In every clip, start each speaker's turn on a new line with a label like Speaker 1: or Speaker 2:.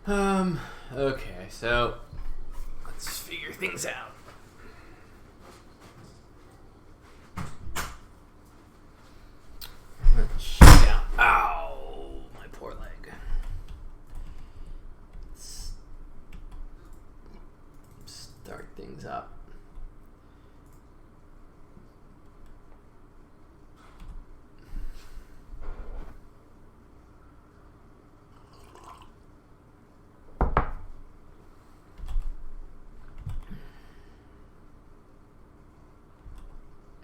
Speaker 1: Okay, so let's figure things out. Let's check out. Ow, my poor leg. Let's start things up.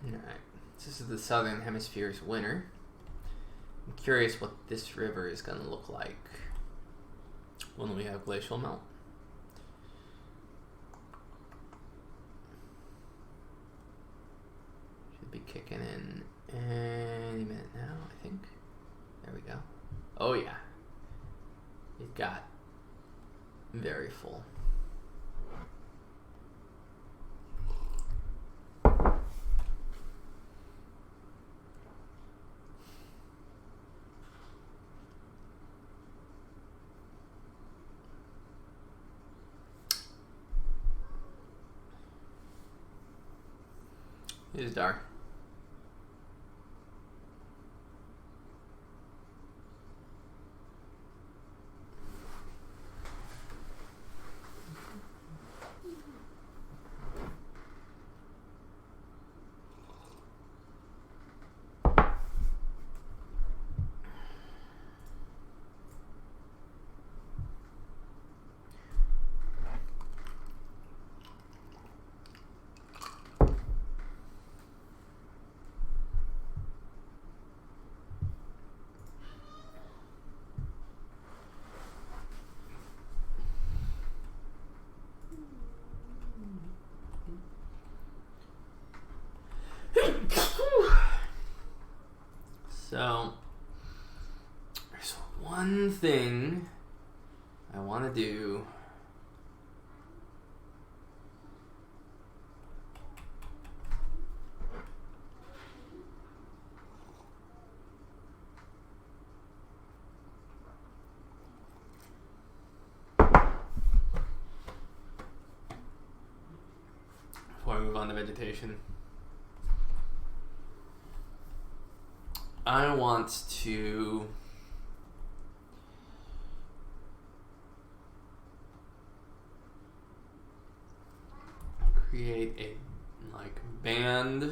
Speaker 1: Alright, this is the southern hemisphere's winter. I'm curious what this river is going to look like when we have glacial melt. Should be kicking in any minute now, I think. There we go. Oh yeah. It got very full. It is dark. So, there's one thing I want to do. Before I move on to vegetation. I want to create a band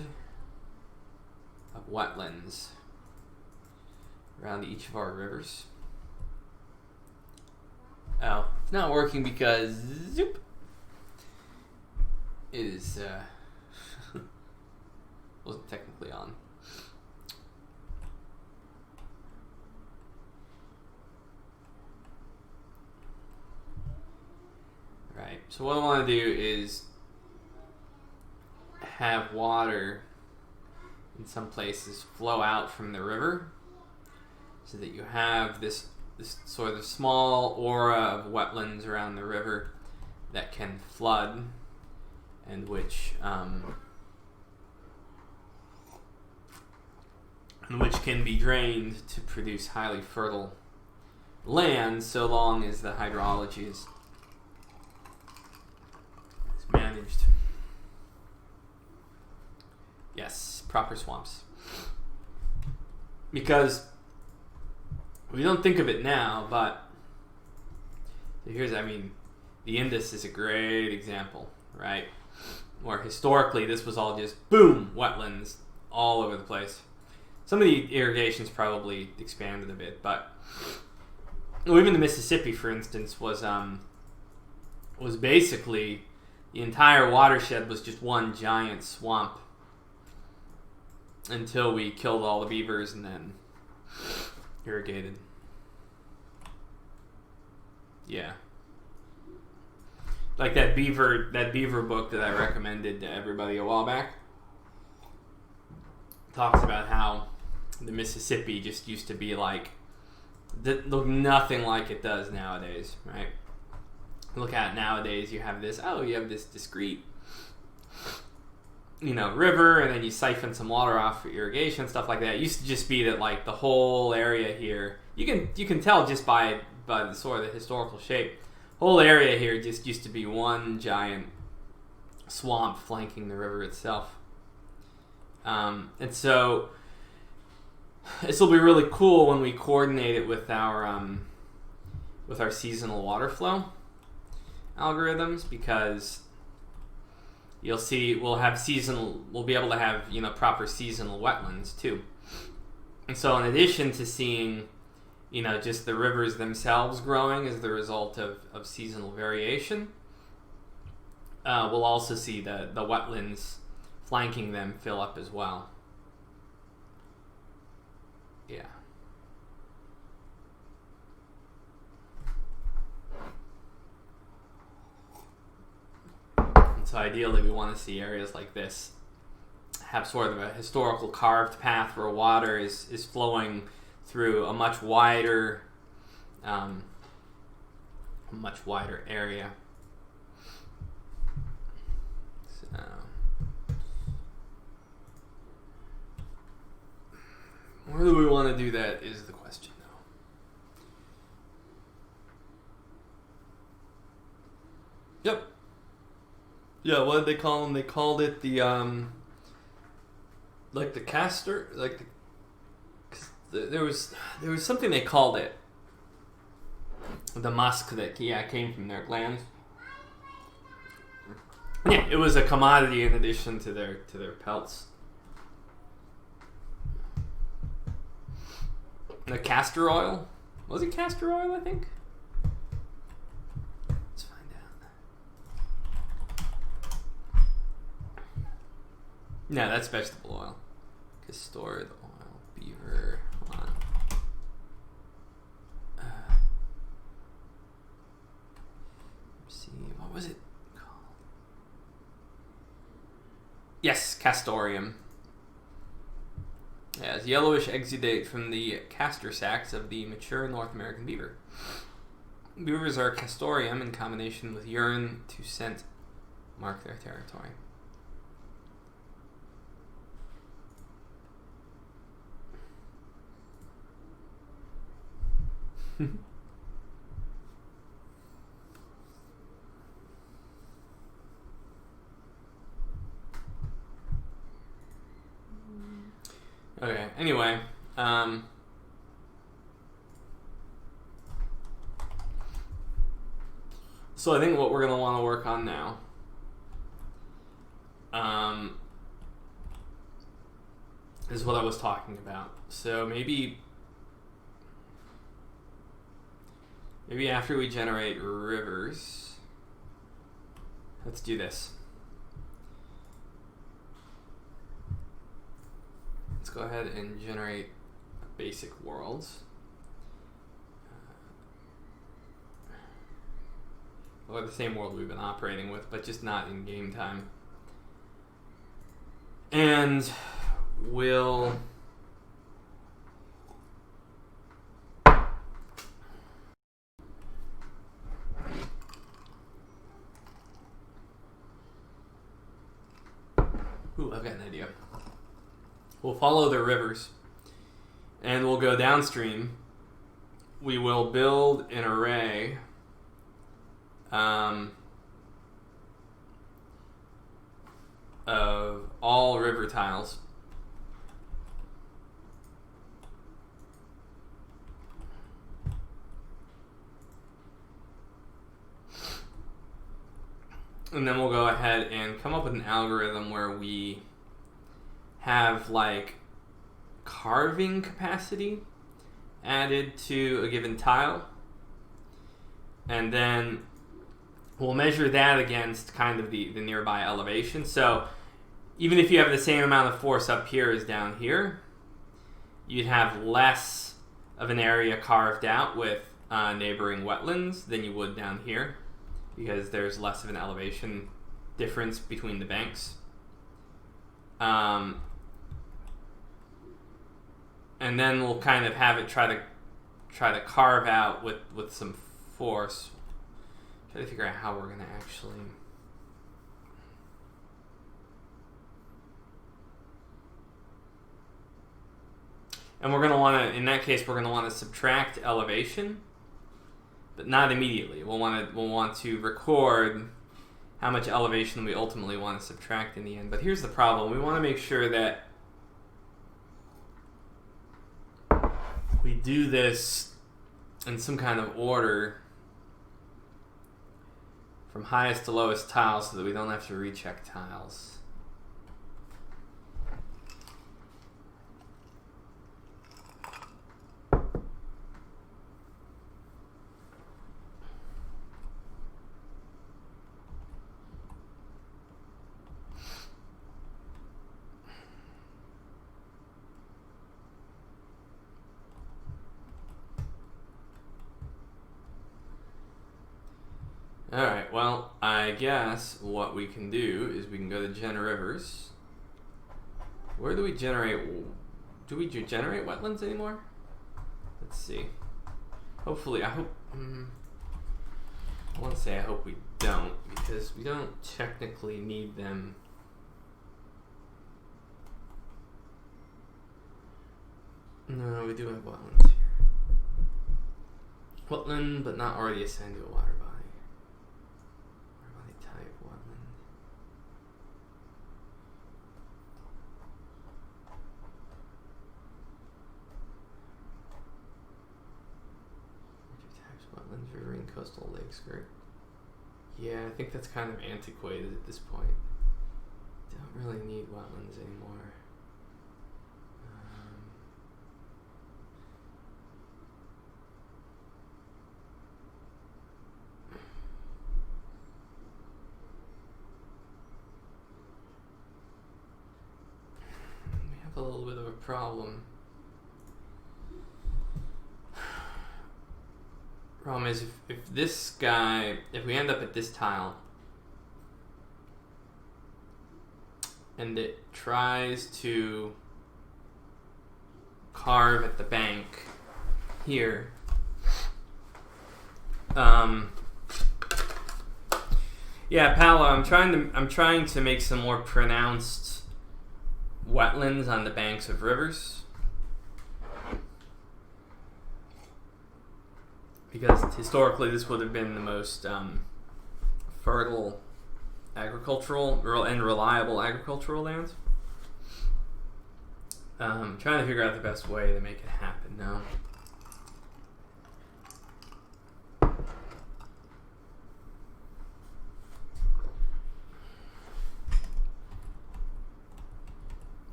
Speaker 1: of wetlands around each of our rivers. Oh, it's not working because zoop, it is wasn't technically on. Right, so what I want to do is have water in some places flow out from the river so that you have this sort of small aura of wetlands around the river that can flood and which can be drained to produce highly fertile land so long as the hydrology is managed. Yes, proper swamps. Because we don't think of it now, but the Indus is a great example, right? Where historically this was all just boom, wetlands all over the place. Some of the irrigations probably expanded a bit, but even the Mississippi, for instance, was basically the entire watershed was just one giant swamp until we killed all the beavers and then irrigated. Yeah. Like that beaver book that I recommended to everybody a while back talks about how the Mississippi just used to be look nothing like it does nowadays, right? Look at it nowadays, you have this discrete, river, and then you siphon some water off for irrigation, stuff like that. It used to just be that the whole area here, you can tell just by by the sort of the historical shape. Whole area here just used to be one giant swamp flanking the river itself. And so this will be really cool when we coordinate it with our seasonal water flow algorithms, because you'll see we'll be able to have proper seasonal wetlands too. And so in addition to seeing just the rivers themselves growing as the result of seasonal variation, we'll also see the wetlands flanking them fill up as well. Yeah. And so ideally we want to see areas like this have sort of a historical carved path where water is flowing through a much wider area. So where do we want to do that is the question, though. Yep. Yeah, what did they call them? They called it the like the castor, like there was something they called it. The musk that came from their glands. Yeah, it was a commodity in addition to their pelts. The castor oil? Was it castor oil, I think? Let's find out. No, that's vegetable oil. Castor oil, beaver. Hold on. Let's see, what was it called? Yes, castoreum. Yeah, it's yellowish exudate from the castor sacs of the mature North American beaver. Beavers are castoreum in combination with urine to scent mark their territory. Okay, anyway, so I think what we're going to want to work on now is what I was talking about. So maybe after we generate rivers, let's do this. Let's go ahead and generate basic worlds. Or the same world we've been operating with, but just not in game time. And we'll I've got an idea. We'll follow the rivers and we'll go downstream. We will build an array of all river tiles. And then we'll go ahead and come up with an algorithm where we have like carving capacity added to a given tile, and then we'll measure that against kind of the nearby elevation. So even if you have the same amount of force up here as down here, you'd have less of an area carved out with neighboring wetlands than you would down here, because there's less of an elevation difference between the banks. And then we'll kind of have it try to carve out with some force. Try to figure out how we're going to actually... And we're going to want to, in that case, we're going to want to subtract elevation but not immediately. We'll want to record how much elevation we ultimately want to subtract in the end. But here's the problem. We want to make sure that we do this in some kind of order from highest to lowest tile so that we don't have to recheck tiles. Alright, well, I guess what we can do is we can go to Gen Rivers. Where do we generate... Do we generate wetlands anymore? Let's see. Hopefully, I hope... I want to say I hope we don't, because we don't technically need them. No, we do have wetlands here. Wetland, but not already assigned to a water body. Type wetland. Types wetlands, riverine, coastal, lakes, great. Yeah, I think that's kind of antiquated at this point. Don't really need wetlands anymore. A little bit of a problem. Problem is if this guy, if we end up at this tile and it tries to carve at the bank here, yeah, Paolo, I'm trying to make some more pronounced wetlands on the banks of rivers, because historically this would have been the most fertile agricultural and reliable agricultural lands. Trying to figure out the best way to make it happen now.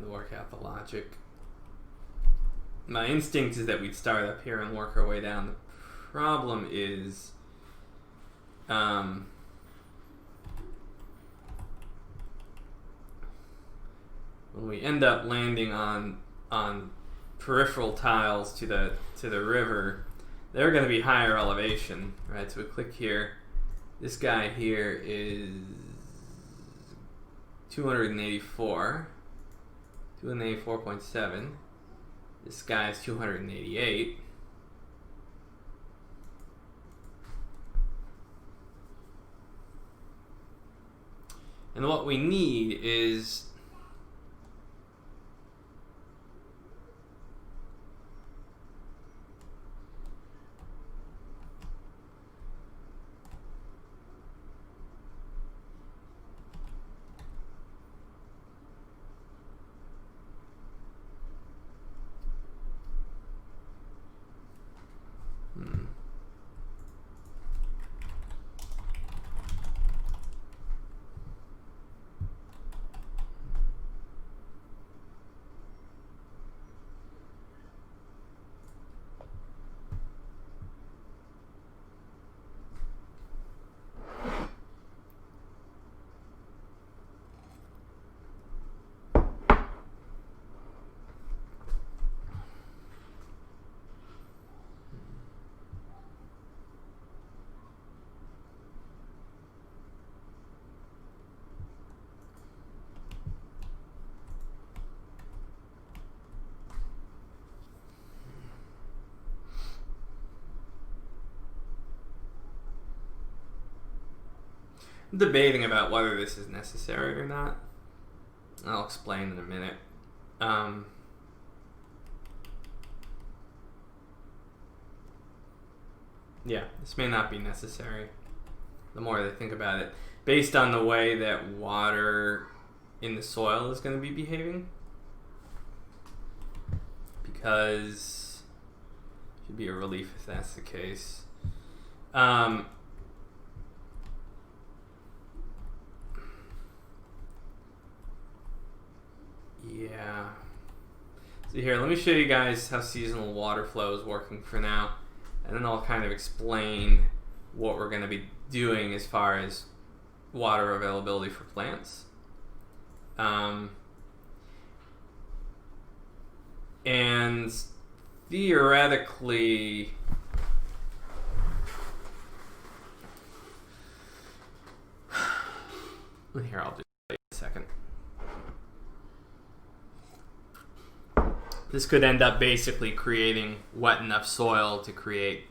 Speaker 1: Work out the logic. My instinct is that we'd start up here and work our way down. The problem is when we end up landing on peripheral tiles to the river, they're going to be higher elevation, right? So we click here. This guy here is 284. 284.7. This guy is 288. And what we need is debating about whether this is necessary or not. I'll explain in a minute. Yeah, this may not be necessary the more I think about it, based on the way that water in the soil is going to be behaving. Because it should be a relief if that's the case. Yeah. So here, let me show you guys how seasonal water flow is working for now, and then I'll kind of explain what we're going to be doing as far as water availability for plants. And theoretically, here, I'll just wait a second. This could end up basically creating wet enough soil to create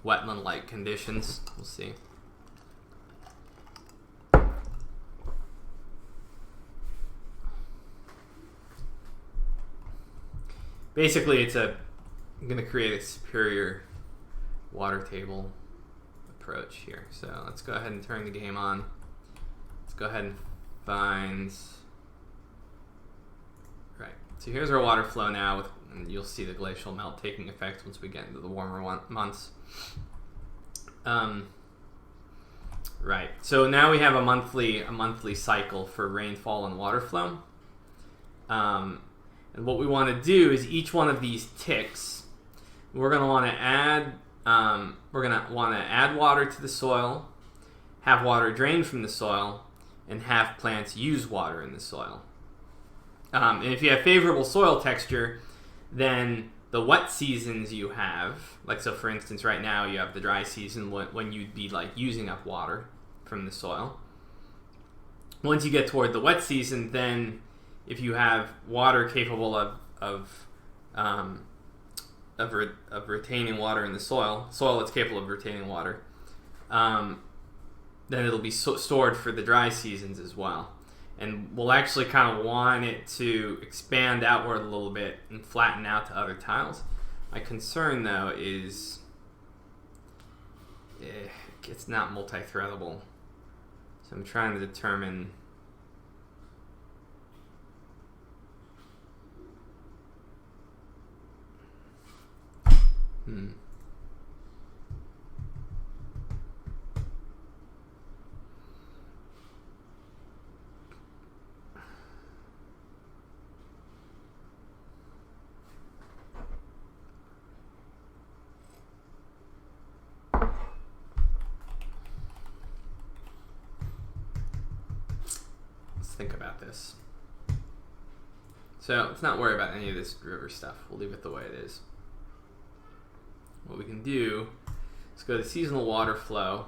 Speaker 1: wetland-like conditions. We'll see. Basically, I'm going to create a superior water table approach here. So let's go ahead and turn the game on. Let's go ahead and find... Right. So here's our water flow now, and you'll see the glacial melt taking effect once we get into the warmer months. Right. So now we have a monthly cycle for rainfall and water flow. And what we want to do is each one of these ticks, we're going to want to add water to the soil, have water drain from the soil, and have plants use water in the soil. And if you have favorable soil texture, then the wet seasons you have, like so for instance right now you have the dry season when you'd be like using up water from the soil. Once you get toward the wet season, then if you have water capable of retaining water in the soil that's capable of retaining water, then it'll be stored for the dry seasons as well. And we'll actually kind of want it to expand outward a little bit and flatten out to other tiles. My concern though is it's not multi-threadable. So I'm trying to determine Let's think about this. So let's not worry about any of this river stuff. We'll leave it the way it is. What we can do is go to seasonal water flow.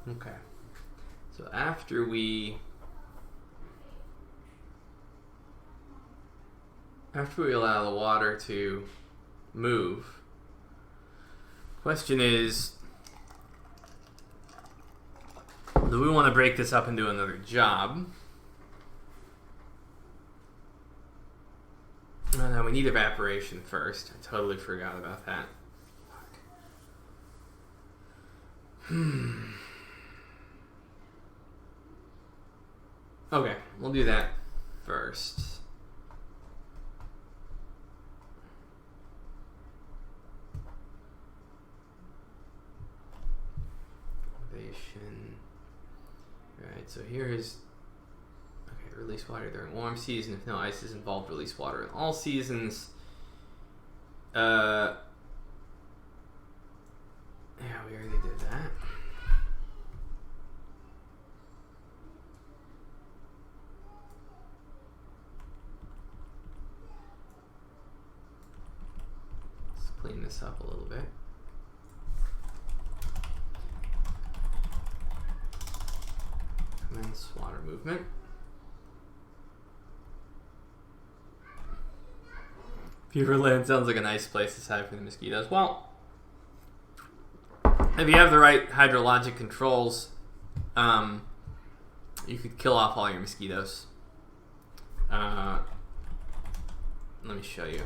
Speaker 1: Okay, so after we allow the water to move, question is, do we want to break this up and do another job? Oh, no, we need evaporation first. I totally forgot about that. Okay, we'll do that first. Elevation. Alright, so here is... Okay, release water during warm season. If no ice is involved, release water in all seasons. Yeah, we already did that. clean this up a little bit. Commence water movement. Beaverland sounds like a nice place to hide for the mosquitoes. Well, if you have the right hydrologic controls, you could kill off all your mosquitoes. Let me show you.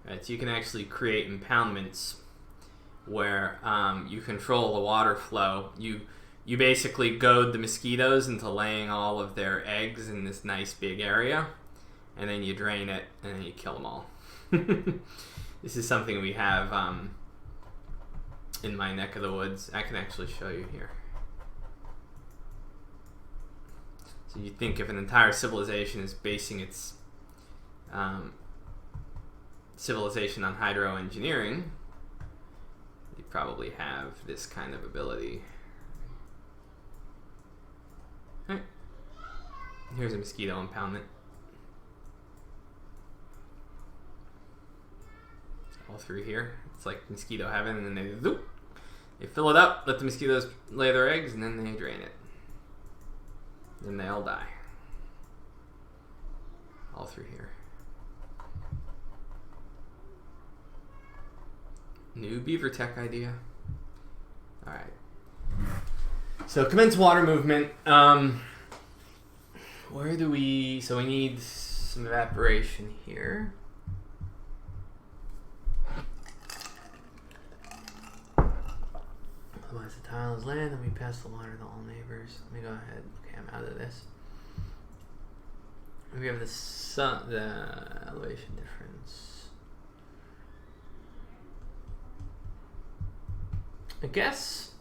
Speaker 1: Right, so you can actually create impoundments where you control the water flow. You basically goad the mosquitoes into laying all of their eggs in this nice big area, and then you drain it, and then you kill them all. This is something we have in my neck of the woods. I can actually show you here. So you think if an entire civilization is basing its civilization on hydroengineering, you probably have this kind of ability. Right. Here's a mosquito impoundment. All through here. It's like mosquito heaven, and then they fill it up, let the mosquitoes lay their eggs, and then they drain it. Then they all die. All through here. New beaver tech idea. Alright. So commence water movement. Where do we... So we need some evaporation here. Otherwise the tile is land and we pass the water to all neighbors. Let me go ahead. Okay, I'm out of this. We have the sun, the elevation difference. I guess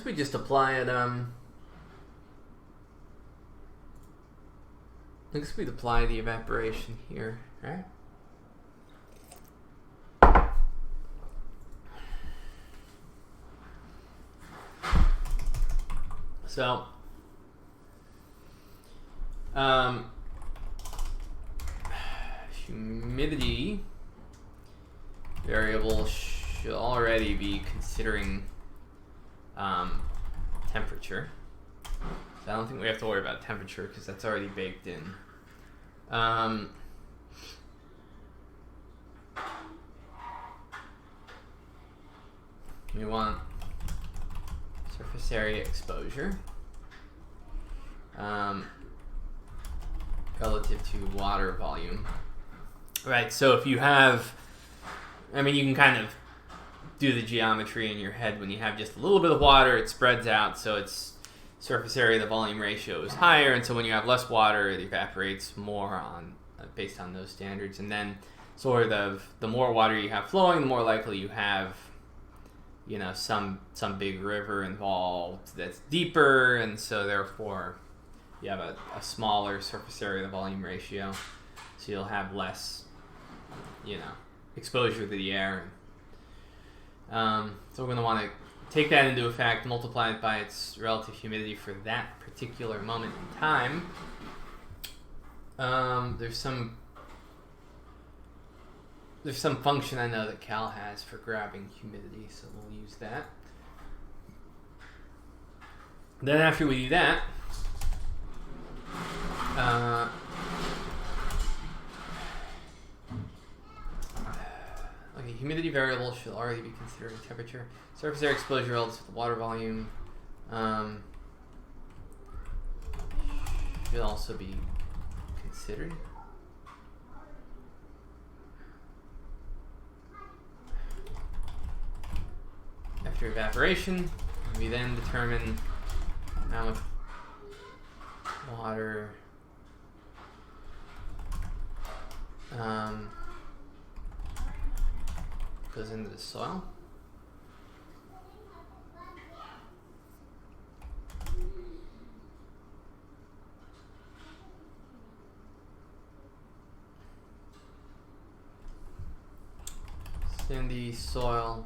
Speaker 1: we just apply it. I guess we'd apply the evaporation here, right? So, humidity variable should already be considering temperature. So I don't think we have to worry about temperature because that's already baked in. We want surface area exposure relative to water volume. Right, so if you have, I mean, you can kind of do the geometry in your head. When you have just a little bit of water, it spreads out, so its surface area to volume ratio is higher, and so when you have less water, it evaporates more on based on those standards. And then sort of the more water you have flowing, the more likely you have, you know, some big river involved that's deeper, and so therefore you have a smaller surface area to volume ratio, so you'll have less, you know, exposure to the air. So we're going to want to take that into effect, multiply it by its relative humidity for that particular moment in time. There's some function I know that Cal has for grabbing humidity, so we'll use that. Then after we do that, okay, humidity variable should already be considering temperature. Surface air exposure relative to the water volume should also be considered. After evaporation, we then determine how much water goes into the soil. Sandy soil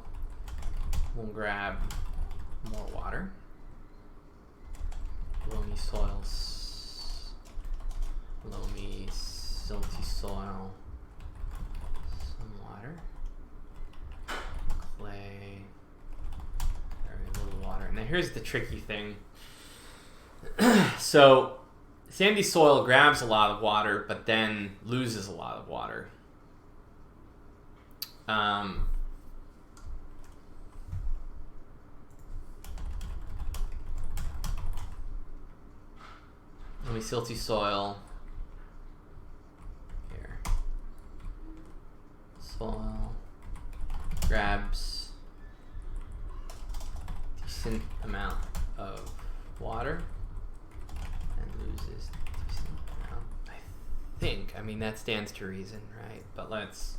Speaker 1: will grab more water. Loamy soils, loamy, silty soil, some water, clay, very little water. Now here's the tricky thing. So sandy soil grabs a lot of water, but then loses a lot of water. Loamy silty soil. Here. Soil grabs decent amount of water and loses decent amount. I think. I mean, that stands to reason, right? But let's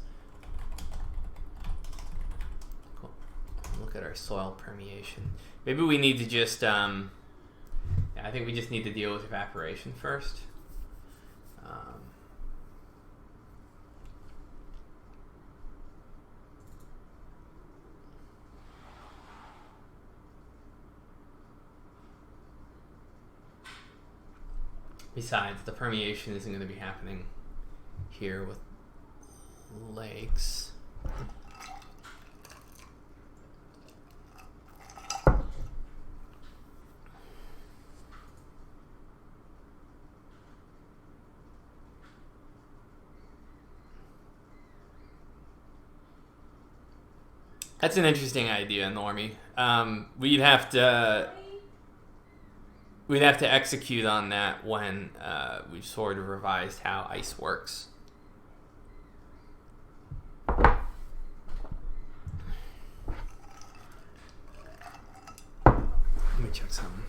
Speaker 1: look at our soil permeation. Maybe we need to just I think we just need to deal with evaporation first. Besides, the permeation isn't going to be happening here with lakes. That's an interesting idea, Normie. We'd have to execute on that when we've sort of revised how ice works. Let me check something.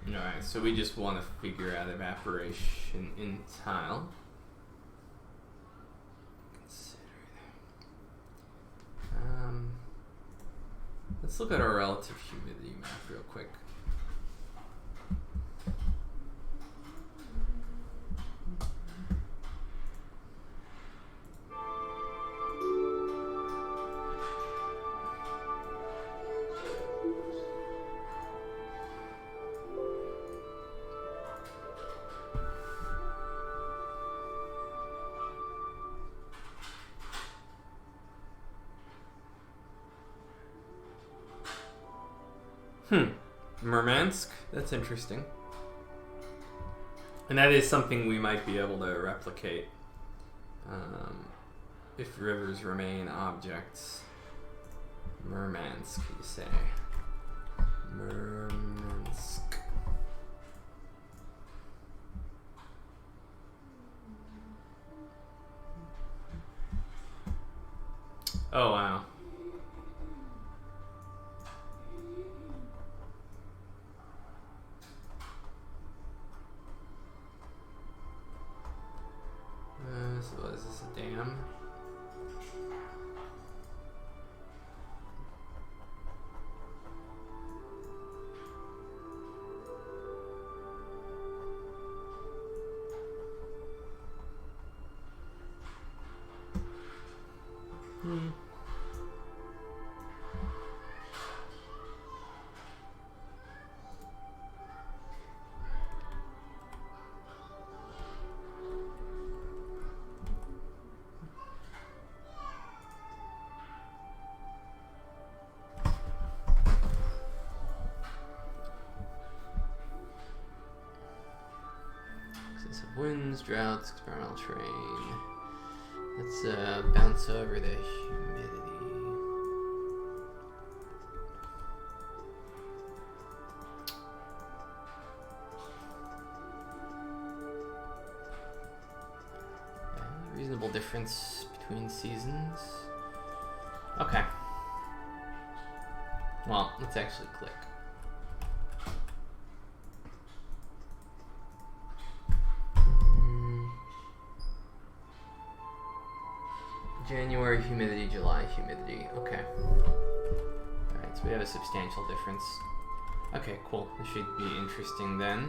Speaker 1: Alright, so we just want to figure out evaporation in tile. Let's look at our relative humidity map real quick. Murmansk, that's interesting. And that is something we might be able to replicate if rivers remain objects. Murmansk, you say. Murmansk. Oh, wow. So what is this, a dam? Excessive winds, droughts, experimental terrain. Let's bounce over the humidity. Reasonable difference between seasons. Okay. Well, let's actually click. January humidity, July humidity. Okay. Alright, so we have a substantial difference. Okay, cool. This should be interesting then.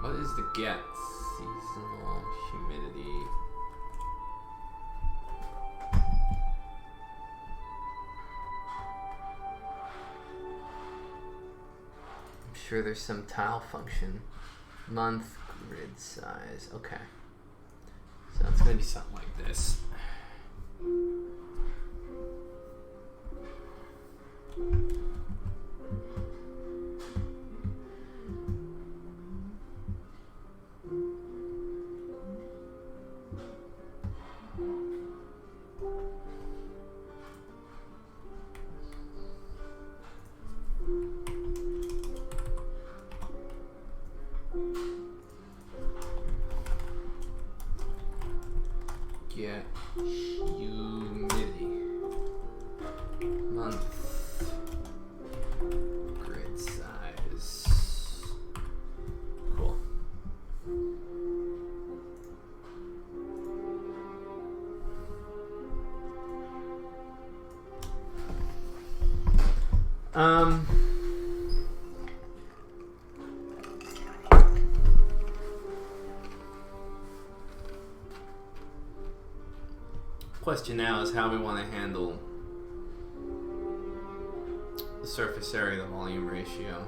Speaker 1: What is the get seasonal humidity? I'm sure there's some tile function. Month, grid size. Okay. So it's going to be something like this. Get humidity. Month. Grid size. Cool. Question now is how we want to handle the surface area to volume ratio.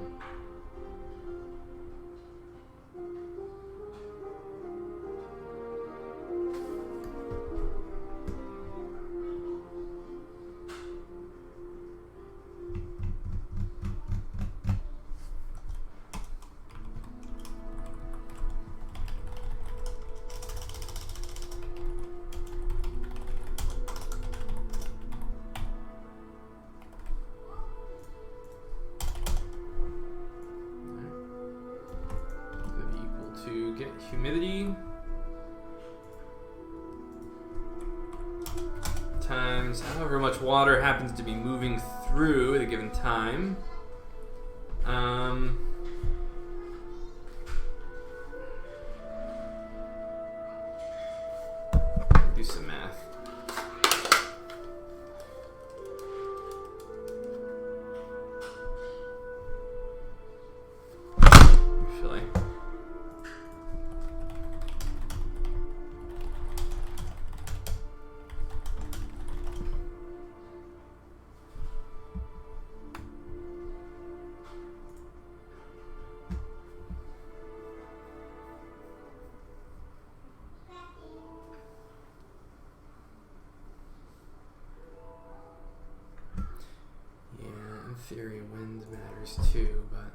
Speaker 1: Get humidity times however much water happens to be moving through at a given time. Do some math. Actually. In theory, wind matters too, but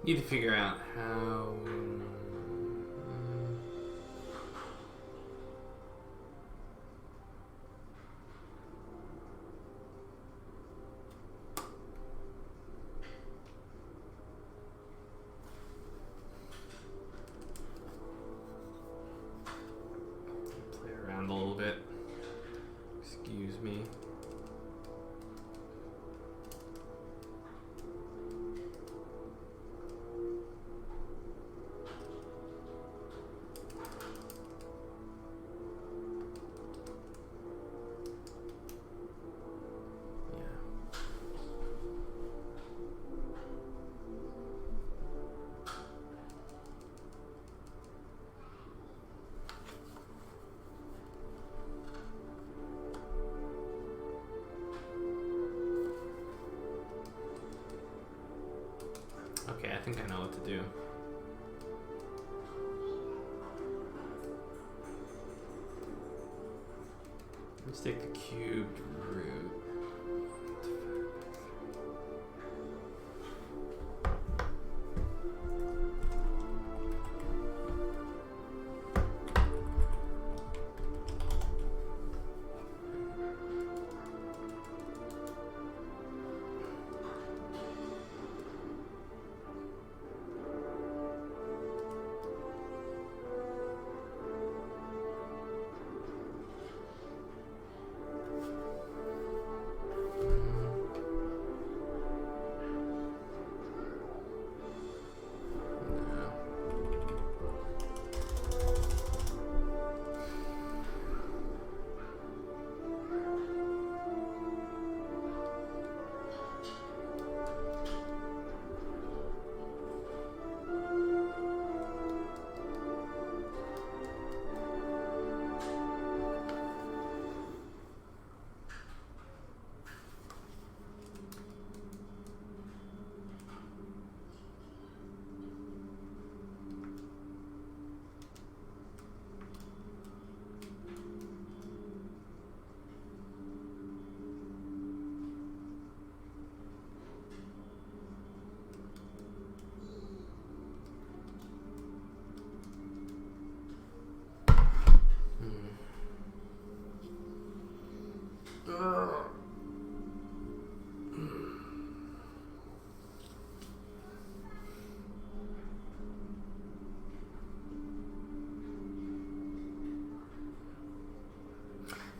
Speaker 1: Need to figure out how. Play around a little bit. Excuse me. Okay, I think I know what to do. Let's take the cubed root.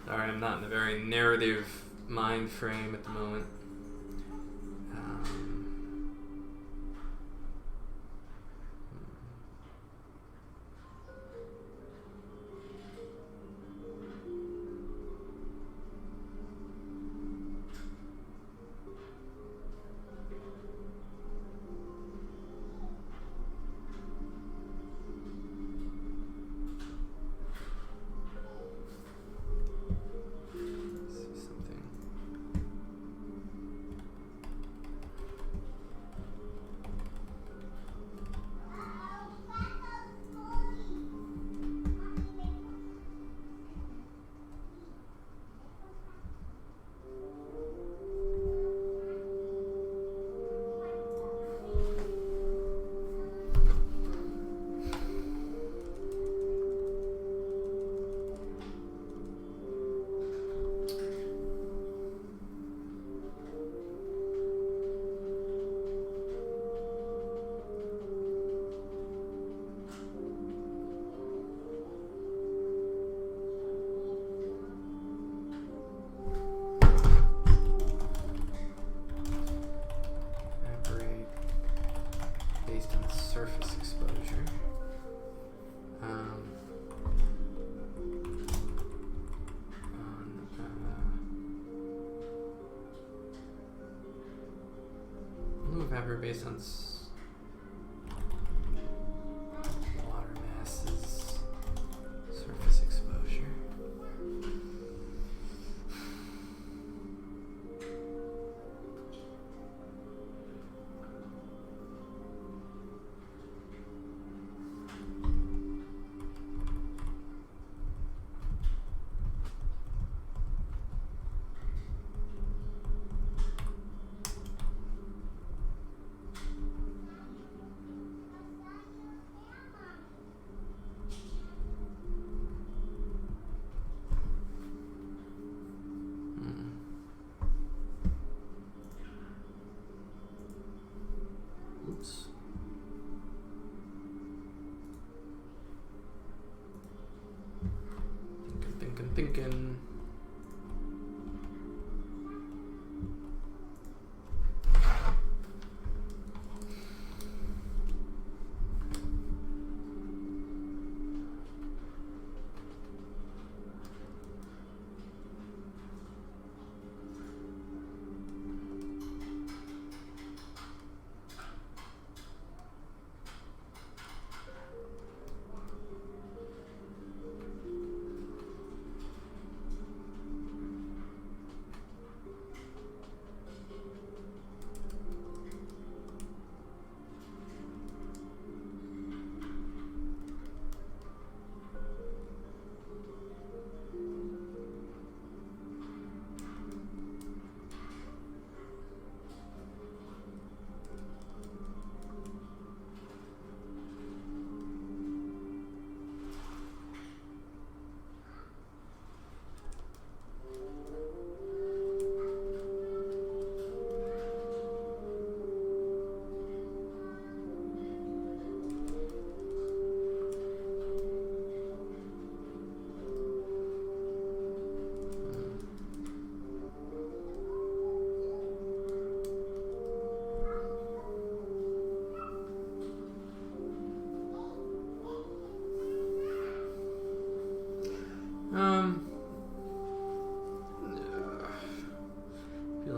Speaker 1: Sorry, I'm not in a very narrative mind frame at the moment. Surface exposure. Move ever based on water masses, surface exposure.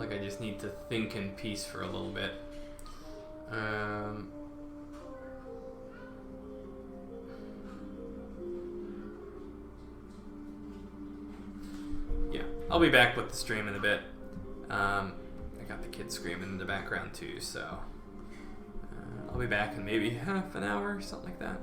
Speaker 1: like I just need to think in peace for a little bit. Yeah, I'll be back with the stream in a bit. I got the kids screaming in the background too, so I'll be back in maybe half an hour, something like that.